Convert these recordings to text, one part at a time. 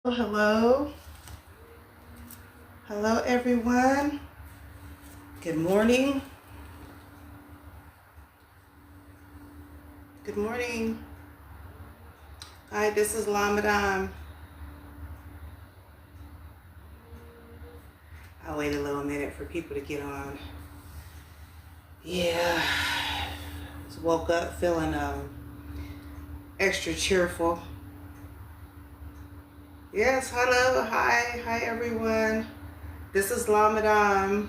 Hello, hello everyone. Good morning. Good morning. Hi, this is Lamadam. I'll wait a little minute for people to get on. Yeah, just woke up feeling extra cheerful. Yes, hello, hi everyone. This is Lamadam.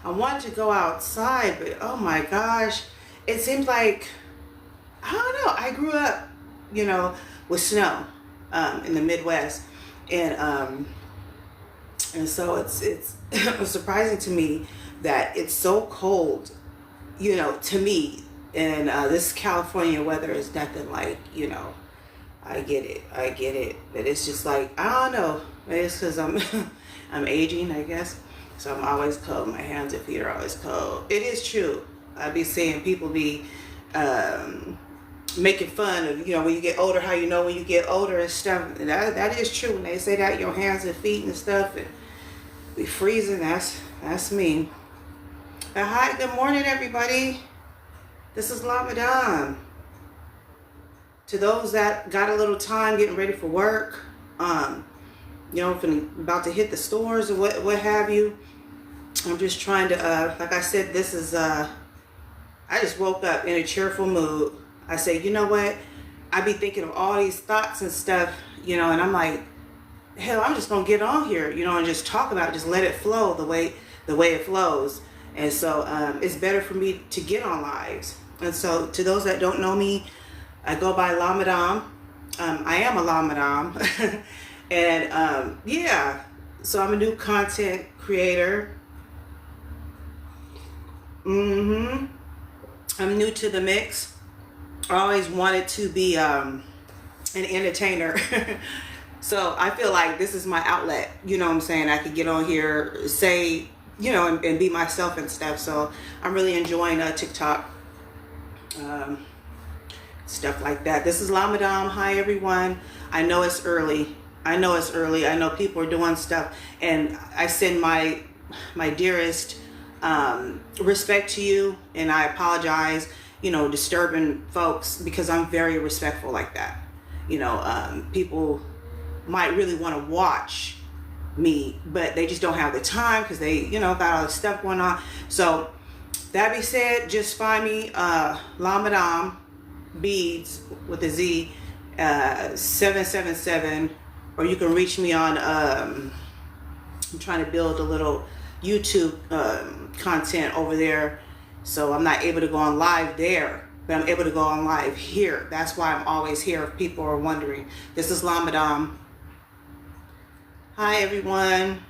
I wanted to go outside, but oh my gosh, it seems like I don't know. I grew up, you know, with snow in the Midwest, and so it's it's surprising to me that it's so cold, to me. And this California weather is nothing like, I get it, but it's just like I don't know. Maybe it's because I'm I'm aging, I guess. So I'm always cold. My hands and feet are always cold. It is true. I be seeing people be um, making fun of, when you get older, how you know when you get older and stuff. And that is true. When they say that, your hands and feet and stuff and be freezing, that's me. Hi, good morning, everybody. This is La Madame. To those that got a little time getting ready for work, about to hit the stores or what have you. I'm just trying to, like I said, this is, I just woke up in a cheerful mood. I say, you know what? I be thinking of all these thoughts and stuff, and I'm like, hell, I'm just gonna get on here, and just talk about it, just let it flow the way it flows. And so it's better for me to get on lives. And so to those that don't know me, I go by La Madame. I am a La Madame. And yeah, so I'm a new content creator. I'm new to the mix. I always wanted to be an entertainer. So I feel like this is my outlet. You know what I'm saying? I could get on here, say, and be myself and stuff. So I'm really enjoying TikTok, stuff like that. This is La Madame. Hi, everyone. I know it's early. I know people are doing stuff. And I send my dearest respect to you. And I apologize, disturbing folks, because I'm very respectful like that. People might really want to watch me, but they just don't have the time because they, got all this stuff going on. So that being said, just find me, La Madame Beads with a Z, 777, or you can reach me on, I'm trying to build a little YouTube content over there. So I'm not able to go on live there, but I'm able to go on live here. That's why I'm always here if people are wondering. This is La Madame. Hi, everyone.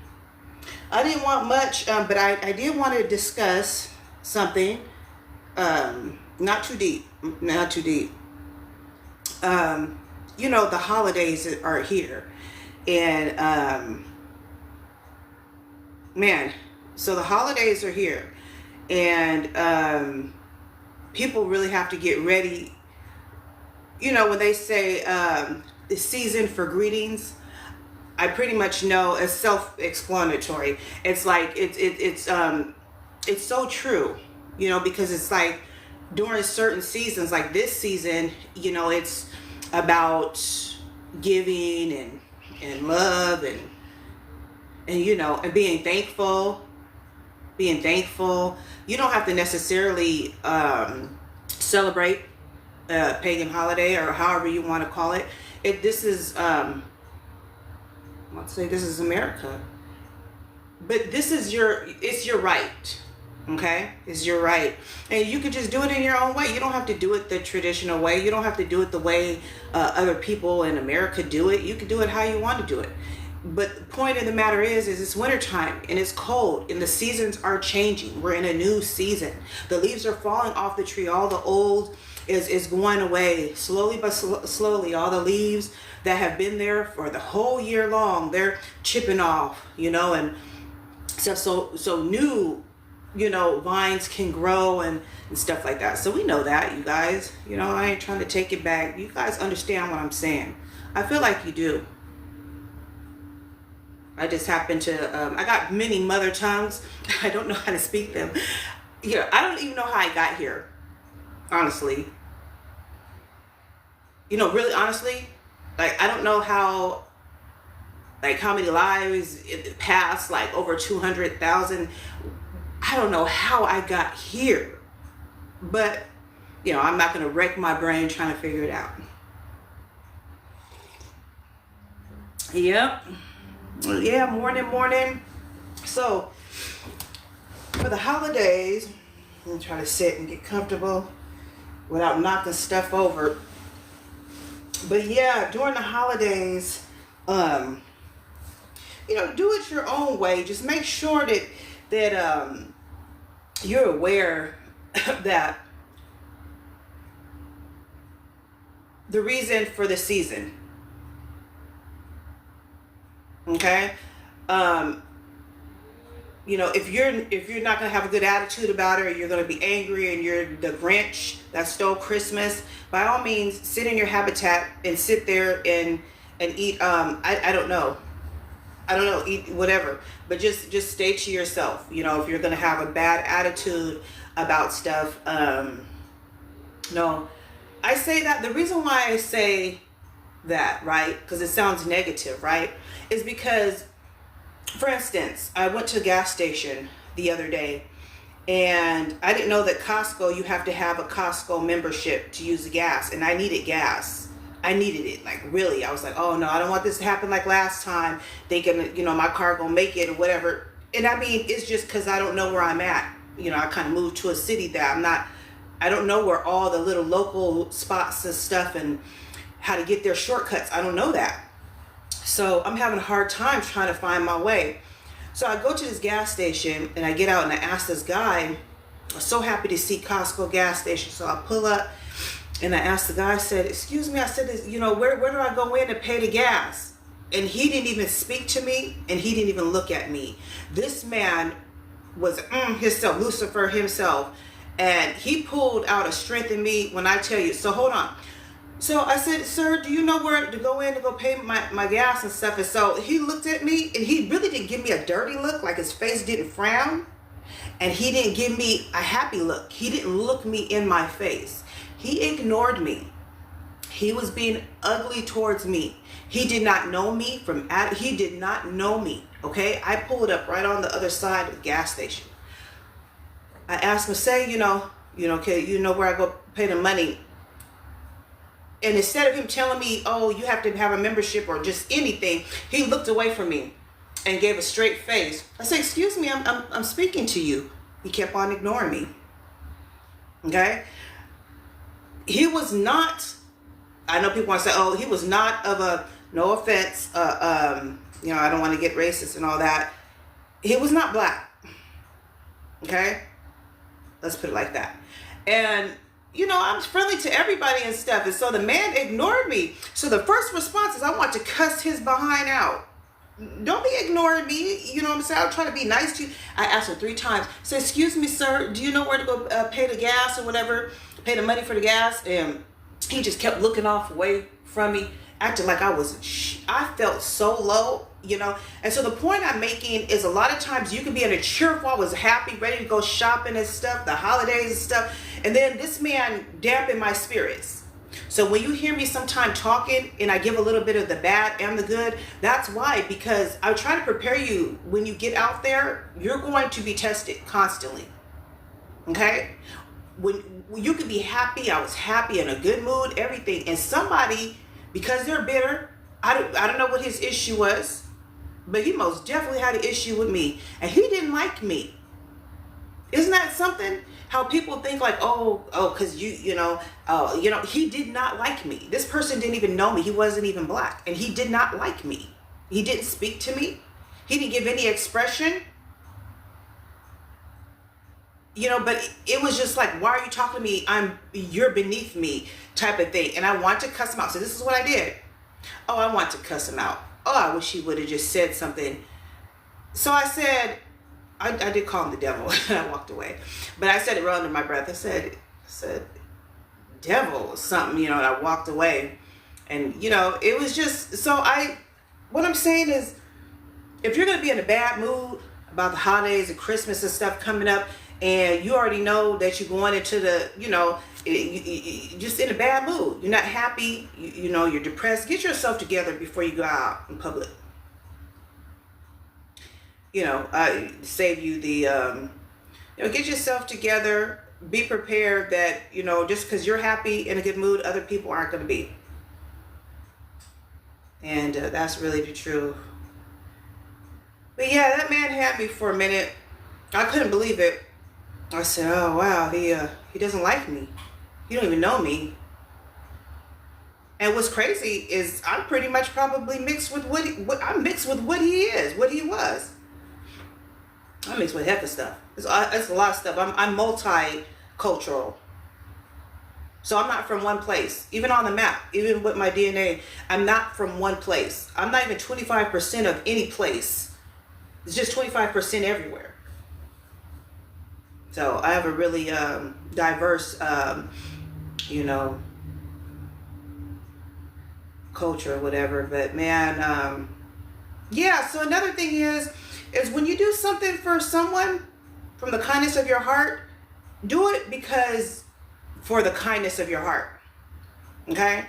I didn't want much, but I did want to discuss something. Not too deep. The holidays are here. And, man, so the holidays are here. And people really have to get ready. When they say the season for greetings, I pretty much know it's self-explanatory. It's like it's so true, because it's like during certain seasons, like this season, it's about giving and love and being thankful. You don't have to necessarily celebrate a pagan holiday or however you want to call it. This is let's say this is America, but it's your right. Okay, it's your right, and you can just do it in your own way. You don't have to do it the traditional way. You don't have to do it the way other people in America do it. You can do it how you want to do it. But the point of the matter is it's wintertime and it's cold and the seasons are changing. We're in a new season. The leaves are falling off the tree. All the old is going away slowly, but slowly. All the leaves that have been there for the whole year long, they're chipping off, and stuff. So new vines can grow and stuff like that. So we know that, you guys. I ain't trying to take it back. You guys understand what I'm saying. I feel like you do. I just happen to, I got many mother tongues. I don't know how to speak them. I don't even know how I got here, honestly. Really honestly, like, I don't know how many lives in the past, like over 200,000. I don't know how I got here, but I'm not going to wreck my brain trying to figure it out. Yep. Yeah, morning. So for the holidays, I'm gonna try to sit and get comfortable without knocking stuff over. But yeah, during the holidays, do it your own way. Just make sure that you're aware that the reason for the season. Okay, if you're not gonna have a good attitude about it, or you're gonna be angry and you're the Grinch that stole Christmas, by all means, sit in your habitat and sit there and eat. I don't know, eat whatever, but just stay to yourself. If you're gonna have a bad attitude about stuff, no, I say that the reason why I say that, right, because it sounds negative, right, is because, for instance, I went to a gas station the other day, and I didn't know that Costco, you have to have a Costco membership to use the gas, and I needed gas. I needed it, like, really. I was like, oh no, I don't want this to happen like last time, thinking, my car gonna make it or whatever. And I mean, it's just because I don't know where I'm at. I kind of moved to a city that I don't know where all the little local spots and stuff and how to get their shortcuts. I don't know that. So I'm having a hard time trying to find my way. So I go to this gas station and I get out and I ask this guy, I'm so happy to see Costco gas station. So I pull up and I asked the guy, I said, excuse me, I said, where do I go in to pay the gas? And he didn't even speak to me, and he didn't even look at me. This man was himself, Lucifer himself. And he pulled out a strength in me when I tell you. So hold on. So I said, sir, do you know where to go in to go pay my gas and stuff? And so he looked at me, and he really didn't give me a dirty look, like his face didn't frown. And he didn't give me a happy look. He didn't look me in my face. He ignored me. He was being ugly towards me. He did not know me he did not know me. Okay. I pulled up right on the other side of the gas station. I asked him, say, okay, where I go pay the money. And instead of him telling me, oh, you have to have a membership or just anything, he looked away from me and gave a straight face. I said, excuse me, I'm speaking to you. He kept on ignoring me. Okay. He was not, I know people want to say, oh, he was not of a, no offense, I don't want to get racist and all that. He was not black. Okay. Let's put it like that. And, I'm friendly to everybody and stuff. And so the man ignored me. So the first response is, I want to cuss his behind out. Don't be ignoring me. You know what I'm saying? I'll try to be nice to you. I asked him 3 times. So, excuse me, sir, do you know where to go pay the gas or whatever? Pay the money for the gas? And he just kept looking off away from me, acting like I felt so low, And so the point I'm making is a lot of times you can be in a cheerful, I was happy, ready to go shopping and stuff, the holidays and stuff. And then this man dampened my spirits. So when you hear me sometime talking and I give a little bit of the bad and the good, that's why, because I try to prepare you when you get out there, you're going to be tested constantly. Okay? When you could be happy, I was happy, in a good mood, everything. And somebody, because they're bitter, I don't know what his issue was, but he most definitely had an issue with me. And he didn't like me. Isn't that something? How people think like, because he did not like me. This person didn't even know me. He wasn't even black. And he did not like me. He didn't speak to me. He didn't give any expression. But it was just like, why are you talking to me? You're beneath me type of thing. And I want to cuss him out. So this is what I did. Oh, I want to cuss him out. Oh, I wish he would have just said something. So I said, I did call him the devil and I walked away. But I said it right under my breath. I said, devil or something, and I walked away. And, it was just, what I'm saying is, if you're going to be in a bad mood about the holidays and Christmas and stuff coming up, and you already know that you're going into the, just in a bad mood, you're not happy, you're depressed, get yourself together before you go out in public. Save you the, get yourself together, be prepared that, just because you're happy in a good mood, other people aren't going to be. And that's really the truth. But yeah, that man had me for a minute. I couldn't believe it. I said, oh wow, he doesn't like me. He don't even know me. And what's crazy is I'm pretty much probably mixed with I'm mixed with what he is, what he was. I'm mixed with heck of stuff. It's a lot of stuff. I'm multicultural. So I'm not from one place. Even on the map, even with my DNA, I'm not from one place. I'm not even 25% of any place. It's just 25% everywhere. So I have a really diverse, culture or whatever. But man, yeah. So another thing is when you do something for someone from the kindness of your heart, do it for the kindness of your heart. Okay?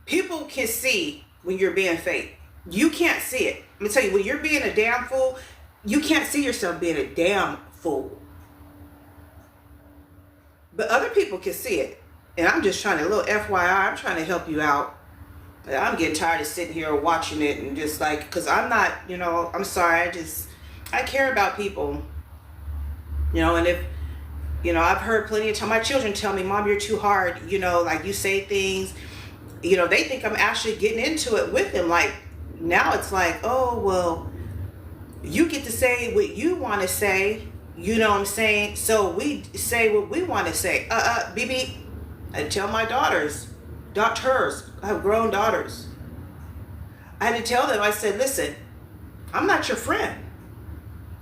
People can see when you're being fake. You can't see it. Let me tell you, when you're being a damn fool, you can't see yourself being a damn fool. But other people can see it. And I'm just trying to, a little FYI, I'm trying to help you out. I'm getting tired of sitting here watching it and just like, because I'm not, I'm sorry, I care about people. And if, I've heard plenty of time, my children tell me, Mom, you're too hard, like you say things, they think I'm actually getting into it with them. Like, now it's like, oh, well, you get to say what you want to say, you know what I'm saying? So we say what we want to say. BB, I tell my daughters, I have grown daughters. I had to tell them, I said, listen, I'm not your friend.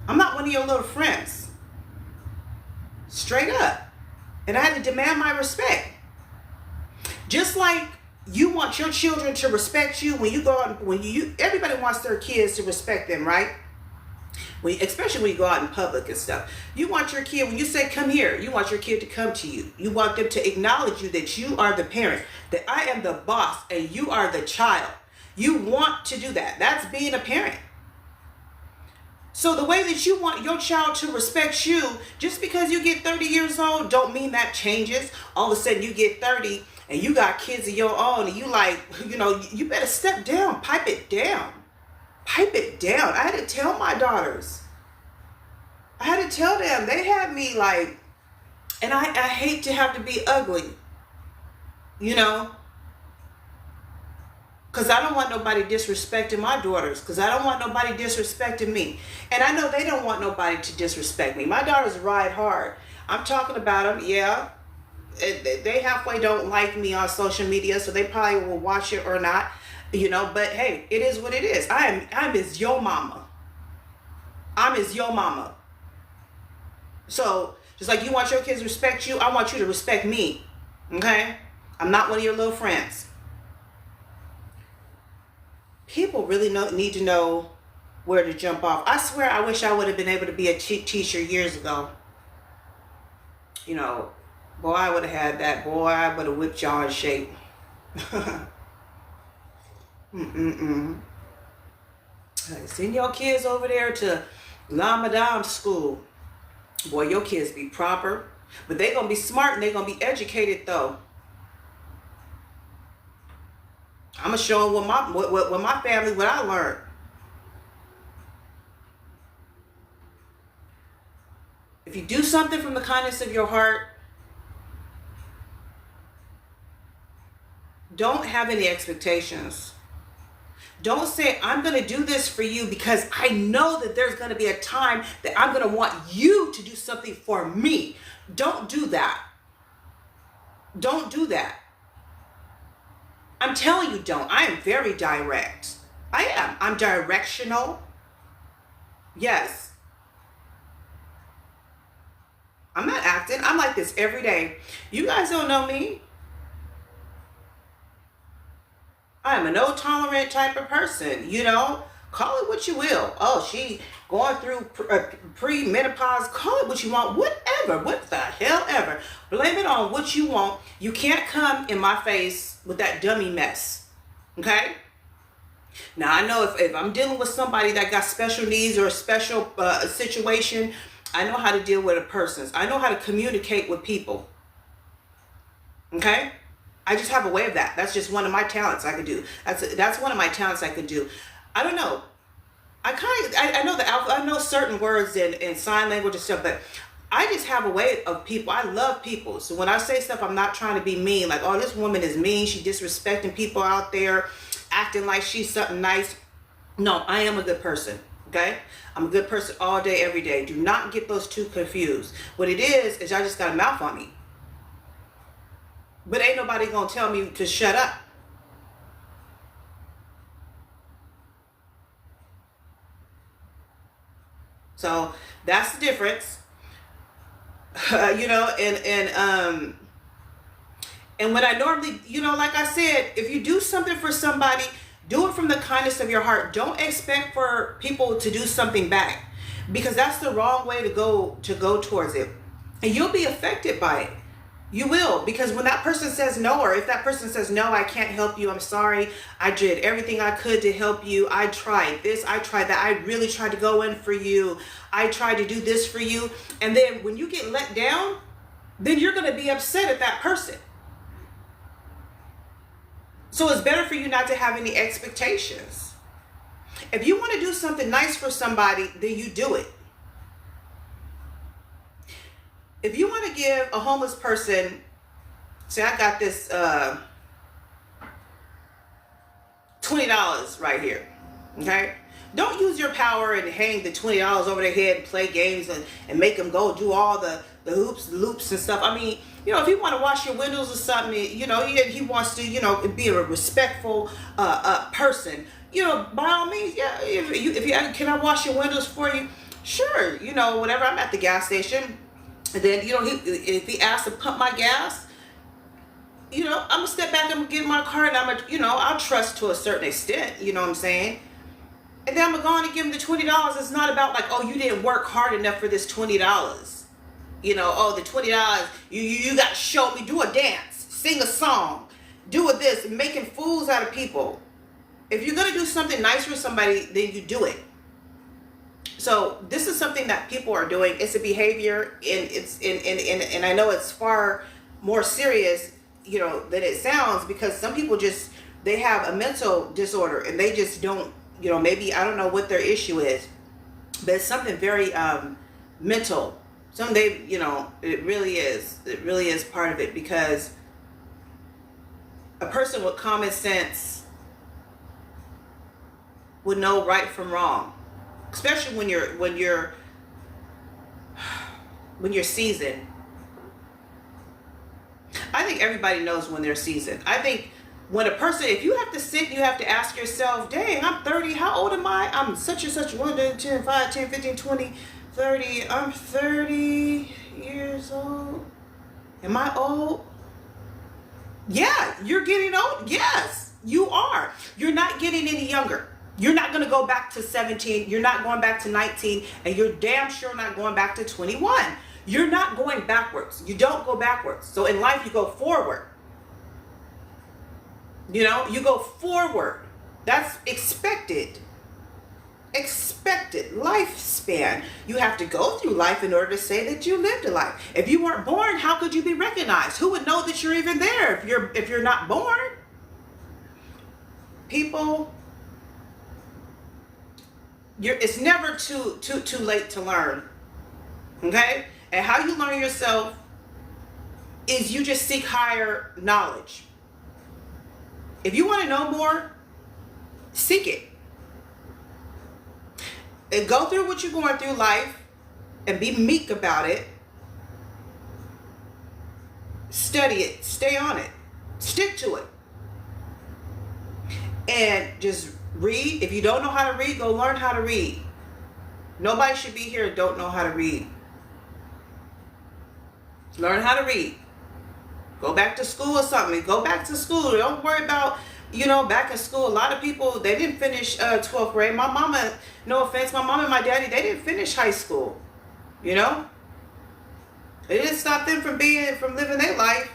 I'm not one of your little friends. Straight up. And I had to demand my respect. Just like you want your children to respect you when you go out, everybody wants their kids to respect them, right? Especially when you go out in public and stuff. You want your kid, when you say come here, you want your kid to come to you. You want them to acknowledge you that you are the parent, that I am the boss and you are the child. You want to do that. That's being a parent. So the way that you want your child to respect you, just because you get 30 years old, don't mean that changes. All of a sudden you get 30 and you got kids of your own and you like, you better step down, pipe it down. Pipe it down. I had to tell my daughters. I had to tell them. They had me like, and I hate to have to be ugly, because I don't want nobody disrespecting my daughters, because I don't want nobody disrespecting me. And I know they don't want nobody to disrespect me. My daughters ride hard. I'm talking about them, yeah. They halfway don't like me on social media, so they probably will watch it or not. But hey, it is what it is. I'm as your mama. I'm as your mama. So, just like you want your kids to respect you, I want you to respect me. Okay? I'm not one of your little friends. People really need to know where to jump off. I swear I wish I would have been able to be a teacher years ago. Boy, I would have had that. Boy, I would have whipped y'all in shape. Send your kids over there to La Madame school. Boy, your kids be proper. But they going to be smart and they going to be educated though. I'm going to show them what my family, what I learned. If you do something from the kindness of your heart, don't have any expectations. Don't say, I'm going to do this for you because I know that there's going to be a time that I'm going to want you to do something for me. Don't do that. Don't do that. I'm telling you, don't. I am very direct. I am. I'm directional. Yes. I'm not acting. I'm like this every day. You guys don't know me. I am a no tolerant type of person, you know? Call it what you will. Oh, she going through pre-menopause. Call it what you want. Whatever. What the hell ever. Blame it on what you want. You can't come in my face with that dummy mess. Okay? Now, I know if I'm dealing with somebody that got special needs or a special situation, I know how to deal with a person. I know how to communicate with people. Okay? I just have a way of that. That's just one of my talents I could do. That's one of my talents I could do. I don't know. I know I know certain words in sign language and stuff, but I just have a way of people. I love people. So when I say stuff, I'm not trying to be mean. Like, oh, this woman is mean. She disrespecting people out there, acting like she's something nice. No, I am a good person. Okay? I'm a good person all day, every day. Do not get those two confused. What it is I just got a mouth on me. But ain't nobody gonna tell me to shut up. So that's the difference. You know, and when I normally, you know, like I said, if you do something for somebody, do it from the kindness of your heart. Don't expect for people to do something back, because that's the wrong way to go towards it. And you'll be affected by it. You will, because when that person says no, or if that person says no, I can't help you, I'm sorry, I did everything I could to help you, I tried this, I tried that, I really tried to go in for you, I tried to do this for you, and then when you get let down, then you're going to be upset at that person. So it's better for you not to have any expectations. If you want to do something nice for somebody, then you do it. If you want to give a homeless person, say I got this $20 right here, okay? Don't use your power and hang the $20 over their head and play games and make them go do all the hoops, loops and stuff. I mean, you know, if you want to wash your windows or something, you know, he wants to, you know, be a respectful person, you know, by all means, yeah, if you can I wash your windows for you? Sure, you know, whatever, I'm at the gas station. And then, you know, if he asks to pump my gas, you know, I'm going to step back and get in my car and you know, I'll trust to a certain extent, you know what I'm saying? And then I'm going to go on and give him the $20. It's not about like, oh, you didn't work hard enough for this $20. You know, oh, the $20, you got to show me, do a dance, sing a song, do a this, making fools out of people. If you're going to do something nice for somebody, then you do it. So this is something that people are doing. It's a behavior, and I know it's far more serious, you know, than it sounds, because some people they have a mental disorder and they just don't, you know, maybe, I don't know what their issue is, but it's something very mental. You know, it really is part of it, because a person with common sense would know right from wrong. Especially when you're seasoned. I think everybody knows when they're seasoned. I think when a person, if you have to sit, you have to ask yourself, dang, I'm 30, how old am I? I'm such and such, 1, 2, 10, 5, 10, 15, 20, 30. I'm 30 years old. Am I old? Yeah, you're getting old. Yes, you are. You're not getting any younger. You're not going to go back to 17. You're not going back to 19. And you're damn sure not going back to 21. You're not going backwards. You don't go backwards. So in life, you go forward. You know, you go forward. That's expected. Expected lifespan. You have to go through life in order to say that you lived a life. If you weren't born, how could you be recognized? Who would know that you're even there if you're not born? People, it's never too late to learn. Okay? And how you learn yourself is you just seek higher knowledge. If you want to know more, seek it. And go through what you're going through life and be meek about it. Study it. Stay on it. Stick to it. And just read. If you don't know how to read, go learn how to read. Nobody should be here and don't know how to read. Learn how to read. Go back to school or something. Go back to school. Don't worry about, back in school. A lot of people, they didn't finish 12th grade. My mama, no offense, my mom and my daddy, they didn't finish high school. It didn't stop them from living their life.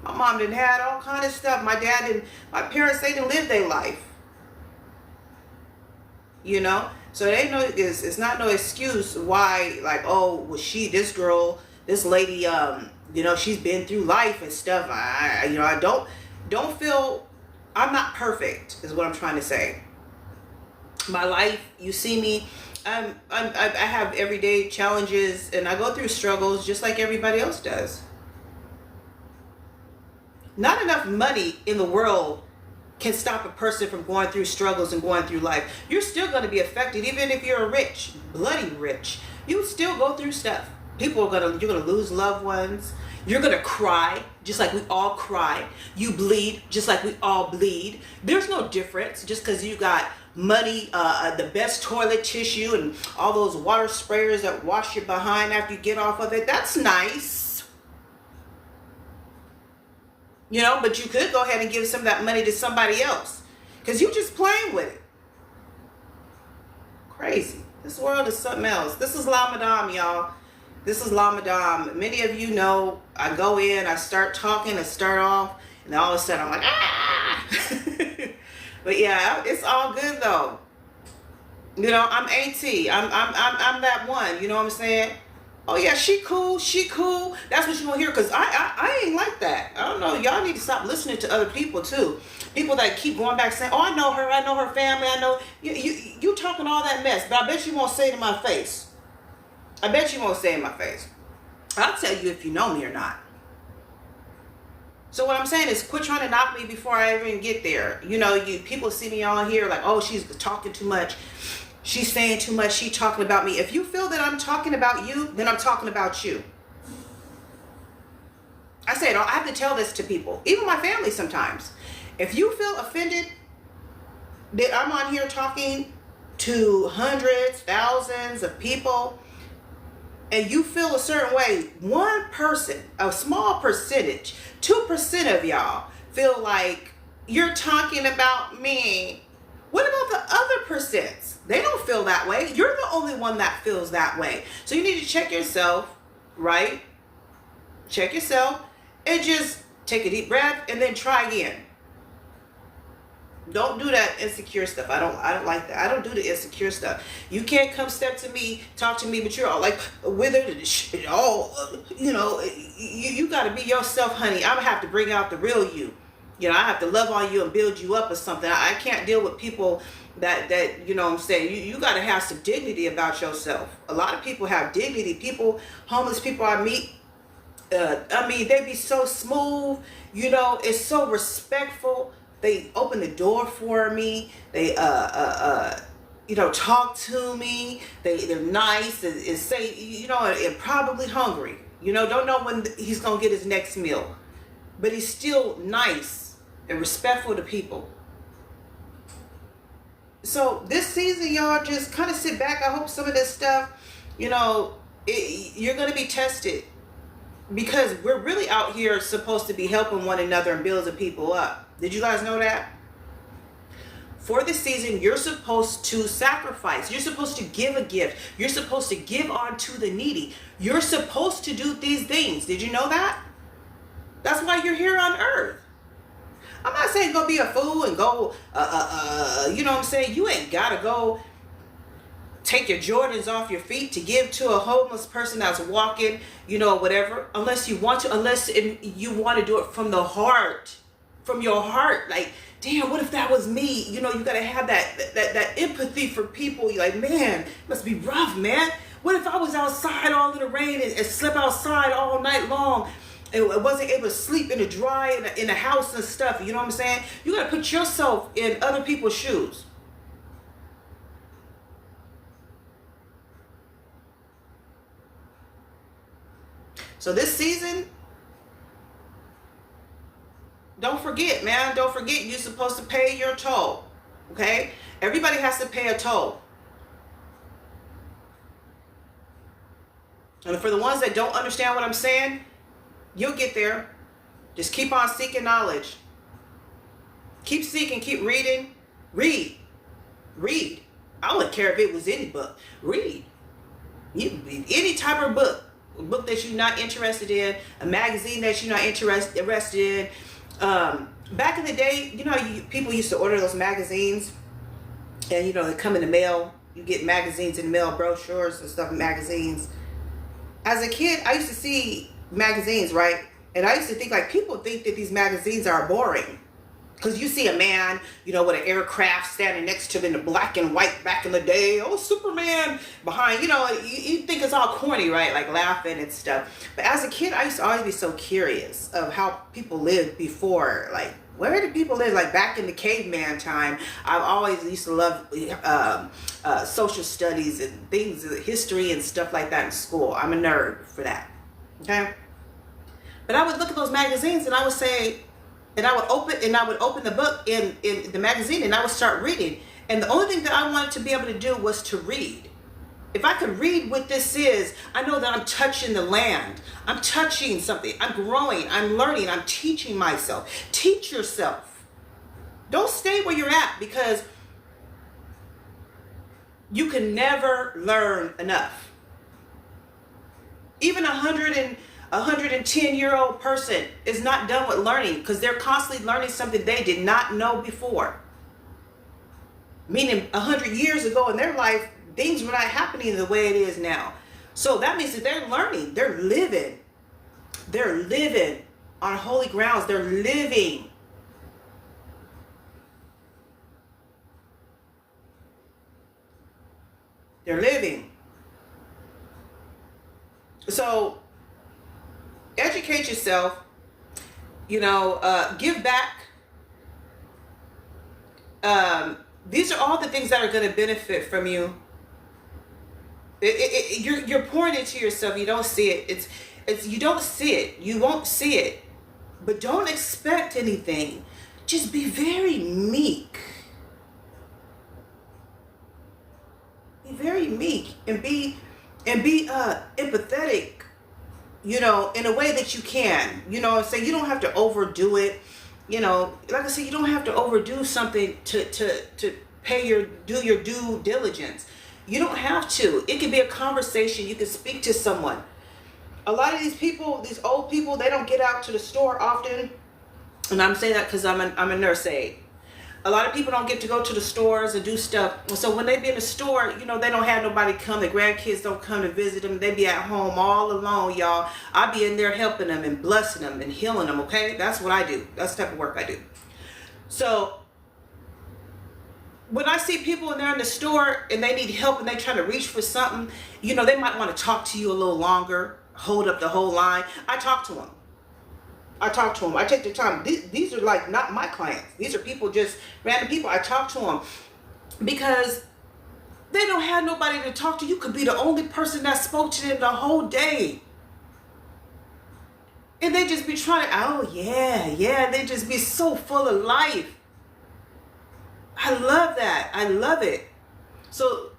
My mom didn't have all kind of stuff. My parents, they didn't live their life. So they know it's not no excuse why, like, oh, well, this girl, this lady, she's been through life and stuff. I don't feel, I'm not perfect is what I'm trying to say. My life, you see me, I have everyday challenges and I go through struggles just like everybody else does. Not enough money in the world can stop a person from going through struggles and going through life. You're still going to be affected, even if you're rich, bloody rich. You still go through stuff. You're going to lose loved ones. You're going to cry, just like we all cry. You bleed, just like we all bleed. There's no difference just because you got money, the best toilet tissue and all those water sprayers that wash your behind after you get off of it. That's nice. But you could go ahead and give some of that money to somebody else because you just playing with it. Crazy. This world is something else. This is La Madame, y'all. This is La Madame. Many of you know I go in, I start talking, I start off, and then all of a sudden I'm like, ah! But yeah, it's all good though. I'm AT. I'm that one. You know what I'm saying? Oh yeah, she cool. That's what you want to hear, because I ain't like that. I don't know. Y'all need to stop listening to other people too. People that keep going back saying, oh, I know her family, I know you talking all that mess, but I bet you won't say it in my face. I'll tell you if you know me or not. So what I'm saying is quit trying to knock me before I even get there. People see me on here like, oh, she's talking too much. She's saying too much. She's talking about me. If you feel that I'm talking about you, then I'm talking about you. I say it. I have to tell this to people, even my family sometimes. If you feel offended that I'm on here talking to hundreds, thousands of people, and you feel a certain way, one person, a small percentage, 2% of y'all feel like you're talking about me. What about the other percents? They don't feel that way. You're the only one that feels that way. So you need to check yourself, right? Check yourself and just take a deep breath and then try again. Don't do that insecure stuff. I don't like that. I don't do the insecure stuff. You can't come step to me, talk to me, but you're all like withered and all, you got to be yourself, honey. I'm going to have to bring out the real you. I have to love on you and build you up or something. I can't deal with people that what I'm saying. You got to have some dignity about yourself. A lot of people have dignity. Homeless people I meet, they be so smooth. It's so respectful. They open the door for me. They, talk to me. They're nice and say, and probably hungry. Don't know when he's going to get his next meal. But he's still nice and respectful to people. So this season, y'all, just kind of sit back. I hope some of this stuff, you're going to be tested, because we're really out here supposed to be helping one another and building people up. Did you guys know that? For this season, you're supposed to sacrifice. You're supposed to give a gift. You're supposed to give on to the needy. You're supposed to do these things. Did you know that? That's why you're here on earth. I'm not saying go be a fool and go, you know what I'm saying? You ain't got to go take your Jordans off your feet to give to a homeless person that's walking, whatever, unless you want to, unless you want to do it from the heart, from your heart. Like, damn, what if that was me? You got to have that empathy for people. You're like, man, it must be rough, man. What if I was outside all in the rain and slept outside all night long? And wasn't able to sleep in the dry in the house and stuff. You know what I'm saying? You got to put yourself in other people's shoes. So this season, don't forget, man. Don't forget, you're supposed to pay your toll. Okay? Everybody has to pay a toll. And for the ones that don't understand what I'm saying, you'll get there. Just keep on seeking knowledge. Keep seeking, keep reading. Read. I wouldn't care if it was any book. Read. Any type of book. A book that you're not interested in. A magazine that you're not interested in. Back in the day, people used to order those magazines. And, they come in the mail. You get magazines in the mail, brochures and stuff, magazines. As a kid, I used to see magazines, right? And I used to think, like, people think that these magazines are boring. Because you see a man, with an aircraft standing next to him in the black and white back in the day. Oh, Superman behind, you think it's all corny, right? Like laughing and stuff. But as a kid, I used to always be so curious of how people lived before. Like, where did people live? Like back in the caveman time, I always used to love social studies and things, history and stuff like that in school. I'm a nerd for that. Okay? But I would look at those magazines and I would say, and I would open the book in the magazine and I would start reading. And the only thing that I wanted to be able to do was to read. If I could read what this is, I know that I'm touching the land. I'm touching something. I'm growing. I'm learning. I'm teaching myself. Teach yourself. Don't stay where you're at, because you can never learn enough. Even 110-year-old person is not done with learning, because they're constantly learning something they did not know before. Meaning 100 years ago in their life, things were not happening the way it is now. So that means that they're learning. They're living. They're living on holy grounds. They're living. They're living. So educate yourself, give back. These are all the things that are going to benefit from you. You're pouring into yourself. You don't see it. You don't see it. You won't see it. But don't expect anything. Just be very meek. Be very meek and be empathetic. In a way that you can. Say you don't have to overdo it. Like I said, you don't have to overdo something to do your due diligence. You don't have to. It can be a conversation. You can speak to someone. A lot of these people, these old people, they don't get out to the store often. And I'm saying that because I'm a nurse aide. A lot of people don't get to go to the stores and do stuff. So when they be in the store, they don't have nobody come. The grandkids don't come to visit them. They be at home all alone, y'all. I be in there helping them and blessing them and healing them, okay? That's what I do. That's the type of work I do. So when I see people and they're in the store and they need help and they try to reach for something, they might want to talk to you a little longer, hold up the whole line. I talk to them. I take the time. These are like not my clients. These are people, just random people. I talk to them because they don't have nobody to talk to. You could be the only person that spoke to them the whole day. And they just be trying, oh yeah. They just be so full of life. I love that. I love it. So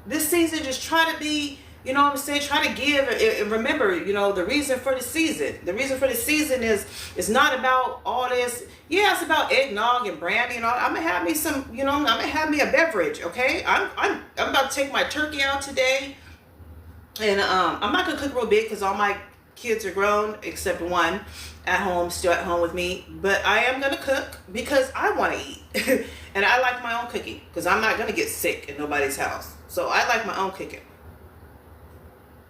this season, just try to be, try to give. And remember, the reason for the season. The reason for the season is not about all this. Yeah, it's about eggnog and brandy and all. I'm going to have me some, I'm going to have me a beverage, okay? I'm about to take my turkey out today. And I'm not going to cook real big because all my kids are grown except one still at home with me. But I am going to cook because I want to eat. And I like my own cooking because I'm not going to get sick in nobody's house. So I like my own cooking.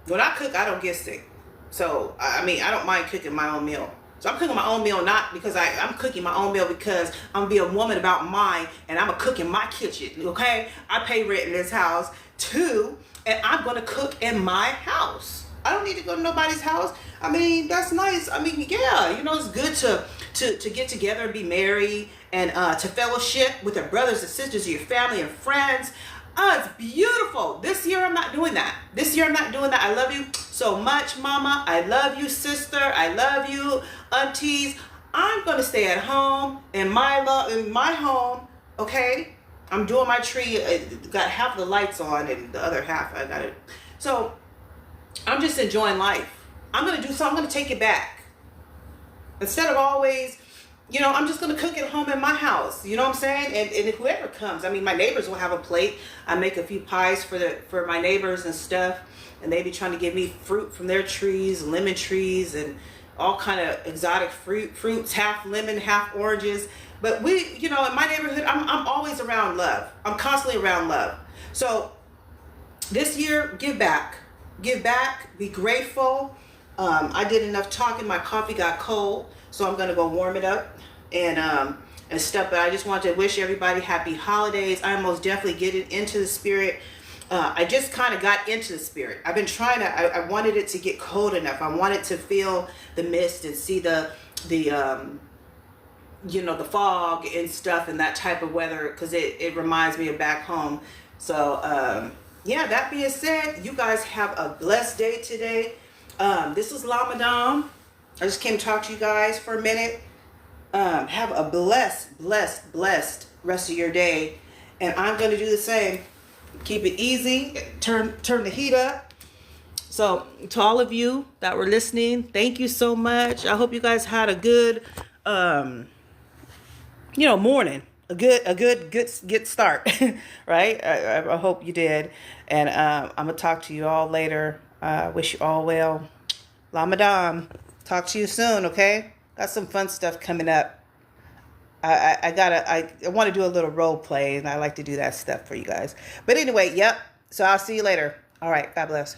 When I cook, I don't get sick. So, I don't mind cooking my own meal. So I'm cooking my own meal not because I'm cooking my own meal because I'm going to be a woman about mine and I'm going to cook in my kitchen, okay? I pay rent in this house too, and I'm going to cook in my house. I don't need to go to nobody's house. That's nice. Yeah, it's good to get together and be married and to fellowship with your brothers and sisters, your family and friends. Oh, it's beautiful. This year I'm not doing that. I love you so much, Mama. I love you, sister. I love you, aunties. I'm going to stay at home in my home, okay? I'm doing my tree. Got half the lights on and the other half I got it. So I'm just enjoying life. I'm going to do something. I'm going to take it back. Instead of always, I'm just going to cook at home in my house. You know what I'm saying? And whoever comes, I mean, my neighbors will have a plate. I make a few pies for my neighbors and stuff. And they be trying to give me fruit from their trees, lemon trees, and all kind of exotic fruits, half lemon, half oranges. But we, in my neighborhood, I'm always around love. I'm constantly around love. So this year, give back. Give back. Be grateful. I did enough talking. My coffee got cold, so I'm gonna go warm it up and stuff. But I just wanted to wish everybody happy holidays. I'm most definitely getting into the spirit. I just kind of got into the spirit. I've been trying to. I wanted it to get cold enough. I wanted to feel the mist and see the the fog and stuff and that type of weather, because it reminds me of back home. So yeah, that being said, you guys have a blessed day today. This is La Madame. I just came to talk to you guys for a minute. Have a blessed rest of your day. And I'm going to do the same. Keep it easy. Turn the heat up. So to all of you that were listening, thank you so much. I hope you guys had a good, morning. A good start, right? I hope you did. And I'm going to talk to you all later. Wish you all well. La Madame. Talk to you soon, okay? Got some fun stuff coming up. I want to do a little role play, and I like to do that stuff for you guys. But anyway, yep. So I'll see you later. All right. God bless.